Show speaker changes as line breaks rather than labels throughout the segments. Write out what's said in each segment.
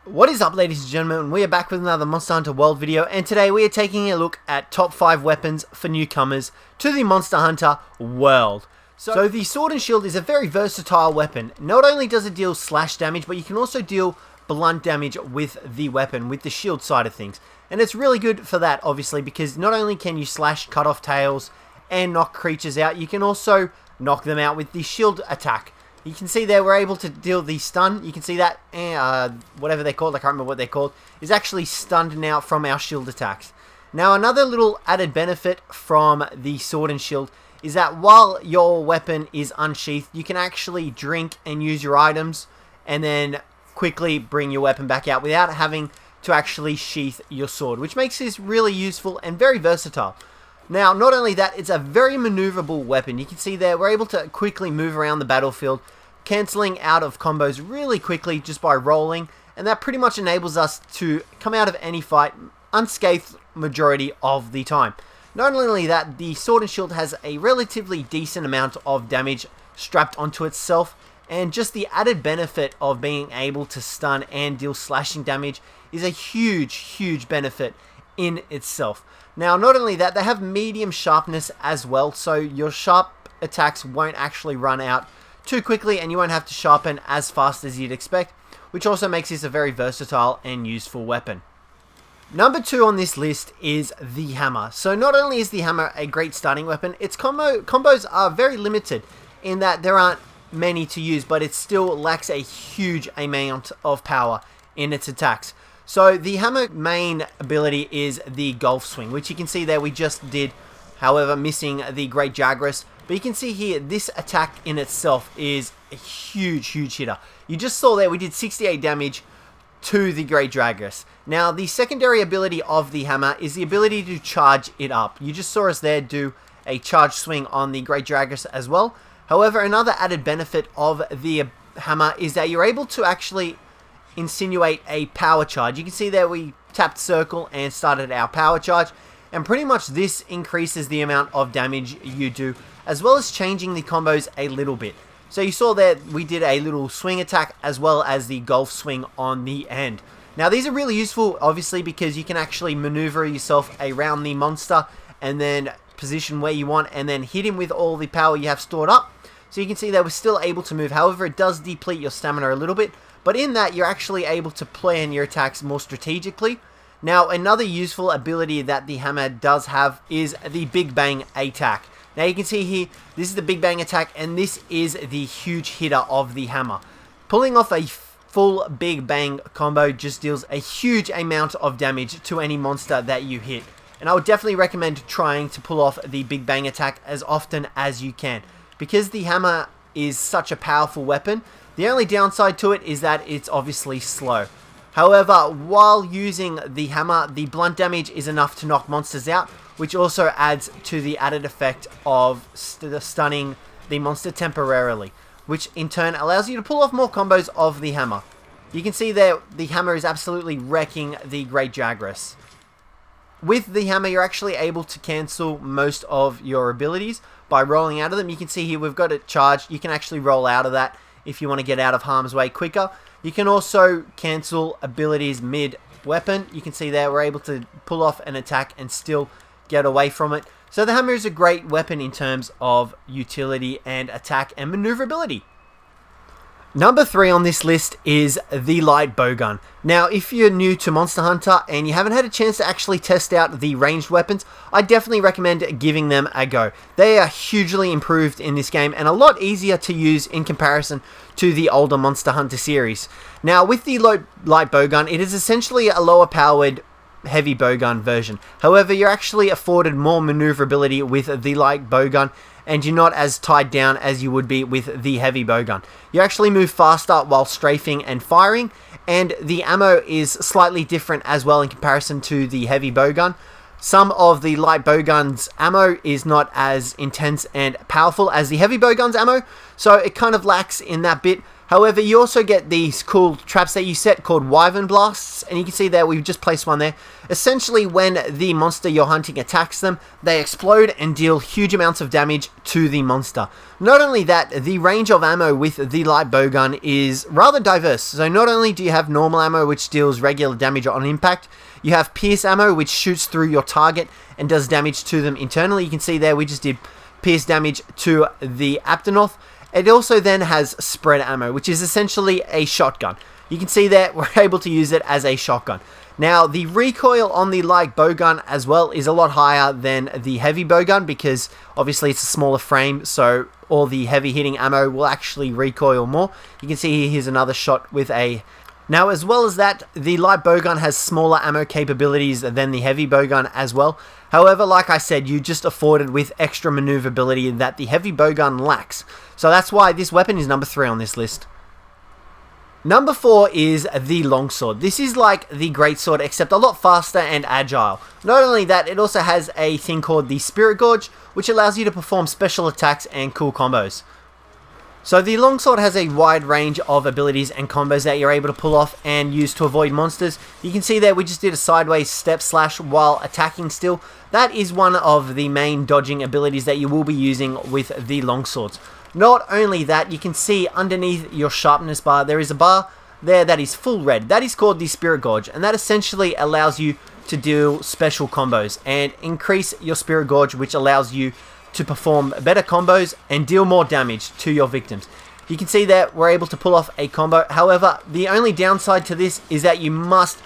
What is up, ladies and gentlemen? We are back with another Monster Hunter World video, and today we are taking a look at top 5 weapons for newcomers to the Monster Hunter World. So the Sword and Shield is a very versatile weapon. Not only does it deal slash damage, but you can also deal blunt damage with the weapon, with the shield side of things. And it's really good for that, obviously, because not only can you slash, cut off tails, and knock creatures out, you can also knock them out with the shield attack. You can see there we're able to deal the stun. You can see that, whatever they're called, I can't remember what they're called, is actually stunned now from our shield attacks. Now another little added benefit from the Sword and Shield is that while your weapon is unsheathed, you can actually drink and use your items and then quickly bring your weapon back out without having to actually sheath your sword, which makes this really useful and very versatile. Now, not only that, it's a very maneuverable weapon. You can see there, we're able to quickly move around the battlefield, cancelling out of combos really quickly just by rolling, and that pretty much enables us to come out of any fight unscathed majority of the time. Not only that, the Sword and Shield has a relatively decent amount of damage strapped onto itself, and just the added benefit of being able to stun and deal slashing damage is a huge benefit in itself. Now, not only that, they have medium sharpness as well, so your sharp attacks won't actually run out too quickly and you won't have to sharpen as fast as you'd expect, which also makes this a very versatile and useful weapon. Number 2 on this list is the hammer. So not only is the hammer a great starting weapon, its combos are very limited in that there aren't many to use, but it still lacks a huge amount of power in its attacks. So the hammer main ability is the Golf Swing, which you can see there we just did, however missing the Great Jagras. But you can see here, this attack in itself is a huge hitter. You just saw there we did 68 damage to the Great Jagras. Now the secondary ability of the hammer is the ability to charge it up. You just saw us there do a charge swing on the Great Jagras as well. However, another added benefit of the hammer is that you're able to actually insinuate a power charge. You can see there we tapped circle and started our power charge, and pretty much this increases the amount of damage you do, as well as changing the combos a little bit. So you saw there we did a little swing attack as well as the golf swing on the end. Now these are really useful obviously because you can actually maneuver yourself around the monster and then position where you want and then hit him with all the power you have stored up. So you can see that we're still able to move. However, it does deplete your stamina a little bit, but in that you're actually able to plan your attacks more strategically. Now another useful ability that the hammer does have is the Big Bang attack. Now you can see here, this is the Big Bang attack, and this is the huge hitter of the hammer. Pulling off a full Big Bang combo just deals a huge amount of damage to any monster that you hit. And I would definitely recommend trying to pull off the Big Bang attack as often as you can. Because the hammer is such a powerful weapon, the only downside to it is that it's obviously slow. However, while using the hammer, the blunt damage is enough to knock monsters out, which also adds to the added effect of stunning the monster temporarily, which in turn allows you to pull off more combos of the hammer. You can see there the hammer is absolutely wrecking the Great Jagras. With the hammer, you're actually able to cancel most of your abilities by rolling out of them. You can see here we've got it charged. You can actually roll out of that if you want to get out of harm's way quicker. You can also cancel abilities mid-weapon. You can see there we're able to pull off an attack and still get away from it. So the hammer is a great weapon in terms of utility and attack and maneuverability. Number 3 on this list is the light bowgun. Now, if you're new to Monster Hunter and you haven't had a chance to actually test out the ranged weapons, I definitely recommend giving them a go. They are hugely improved in this game and a lot easier to use in comparison to the older Monster Hunter series. Now, with the light bowgun, it is essentially a lower powered heavy bowgun version. However, you're actually afforded more maneuverability with the light bowgun, and you're not as tied down as you would be with the heavy bowgun. You actually move faster while strafing and firing, and the ammo is slightly different as well in comparison to the heavy bowgun. Some of the light bowgun's ammo is not as intense and powerful as the heavy bowgun's ammo, so it kind of lacks in that bit. However, you also get these cool traps that you set called Wyvern Blasts, and you can see there we've just placed one there. Essentially, when the monster you're hunting attacks them, they explode and deal huge amounts of damage to the monster. Not only that, the range of ammo with the light bowgun is rather diverse. So not only do you have normal ammo, which deals regular damage on impact, you have pierce ammo, which shoots through your target and does damage to them internally. You can see there we just did pierce damage to the Aptonoth. It also then has spread ammo, which is essentially a shotgun. You can see that we're able to use it as a shotgun. Now, the recoil on the light bowgun as well is a lot higher than the heavy bowgun because obviously it's a smaller frame, so all the heavy hitting ammo will actually recoil more. You can see here's another shot with a... Now, as well as that, the light bowgun has smaller ammo capabilities than the heavy bowgun as well. However, like I said, you just afforded with extra maneuverability that the heavy bowgun lacks. So that's why this weapon is number 3 on this list. Number 4 is the longsword. This is like the greatsword, except a lot faster and agile. Not only that, it also has a thing called the Spirit Gorge, which allows you to perform special attacks and cool combos. So the longsword has a wide range of abilities and combos that you're able to pull off and use to avoid monsters. You can see there we just did a sideways step slash while attacking still. That is one of the main dodging abilities that you will be using with the longswords. Not only that, you can see underneath your sharpness bar there is a bar there that is full red. That is called the Spirit Gorge, and that essentially allows you to do special combos and increase your Spirit Gorge, which allows you to perform better combos and deal more damage to your victims. You can see that we're able to pull off a combo. However, the only downside to this is that you must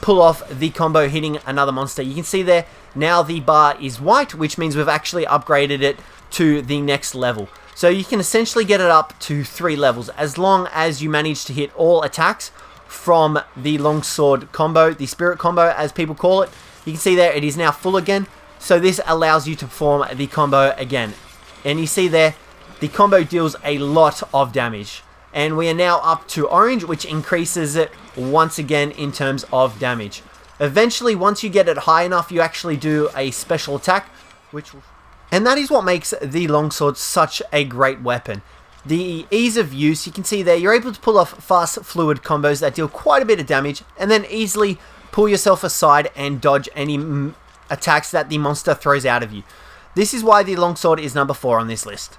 pull off the combo hitting another monster. You can see there now the bar is white, which means we've actually upgraded it to the next level. So you can essentially get it up to 3 levels as long as you manage to hit all attacks from the longsword combo, the spirit combo as people call it. You can see there it is now full again. So this allows you to perform the combo again. And you see there, the combo deals a lot of damage. And we are now up to orange, which increases it once again in terms of damage. Eventually, once you get it high enough, you actually do a special attack, and that is what makes the longsword such a great weapon. The ease of use, you can see there, you're able to pull off fast fluid combos that deal quite a bit of damage, and then easily pull yourself aside and dodge any attacks that the monster throws out of you. This is why the longsword is number 4 on this list.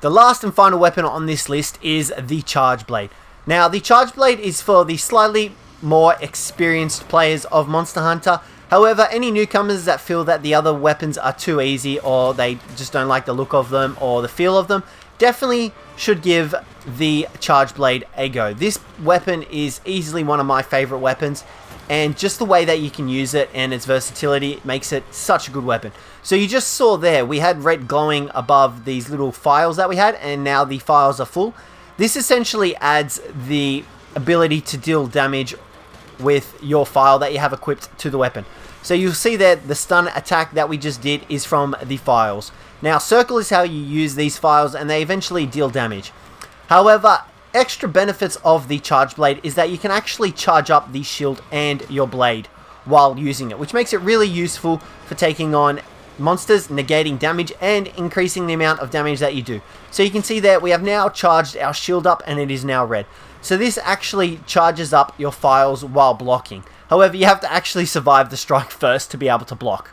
The last and final weapon on this list is the Charge Blade. Now, the Charge Blade is for the slightly more experienced players of Monster Hunter. However, any newcomers that feel that the other weapons are too easy, or they just don't like the look of them or the feel of them, definitely should give the Charge Blade a go. This weapon is easily one of my favorite weapons, and just the way that you can use it and its versatility makes it such a good weapon. So you just saw there, we had red glowing above these little files that we had, and now the files are full. This essentially adds the ability to deal damage with your file that you have equipped to the weapon. So you'll see that the stun attack that we just did is from the files. Now, circle is how you use these files, and they eventually deal damage. However, extra benefits of the Charge Blade is that you can actually charge up the shield and your blade while using it, which makes it really useful for taking on monsters, negating damage, and increasing the amount of damage that you do. So you can see that we have now charged our shield up, and it is now red. So this actually charges up your files while blocking. However, you have to actually survive the strike first to be able to block.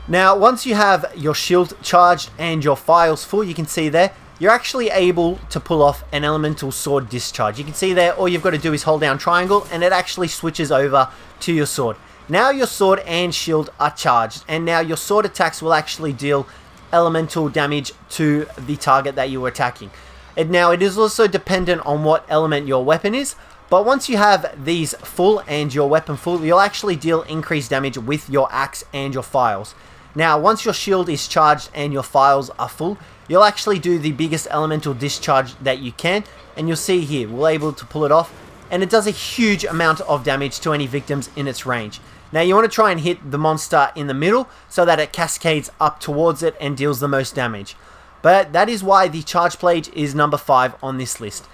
Now, once you have your shield charged and your files full, you can see there, you're actually able to pull off an elemental sword discharge. You can see there, all you've got to do is hold down triangle, and it actually switches over to your sword. Now your sword and shield are charged, and now your sword attacks will actually deal elemental damage to the target that you were attacking. Now, it is also dependent on what element your weapon is, but once you have these full and your weapon full, you'll actually deal increased damage with your axe and your files. Now, once your shield is charged and your files are full, you'll actually do the biggest elemental discharge that you can, and you'll see here, we're able to pull it off, and it does a huge amount of damage to any victims in its range. Now, you want to try and hit the monster in the middle so that it cascades up towards it and deals the most damage. But that is why the Charge Blade is number 5 on this list.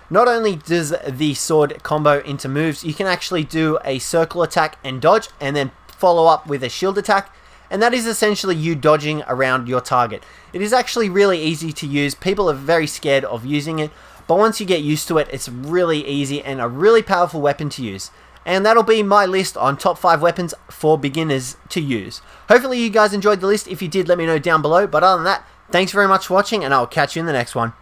Not only does the sword combo into moves, you can actually do a circle attack and dodge, and then follow up with a shield attack, and that is essentially you dodging around your target. It is actually really easy to use. People are very scared of using it, but once you get used to it, it's really easy and a really powerful weapon to use. And that'll be my list on top 5 weapons for beginners to use. Hopefully you guys enjoyed the list. If you did, let me know down below. But other than that, thanks very much for watching, and I'll catch you in the next one.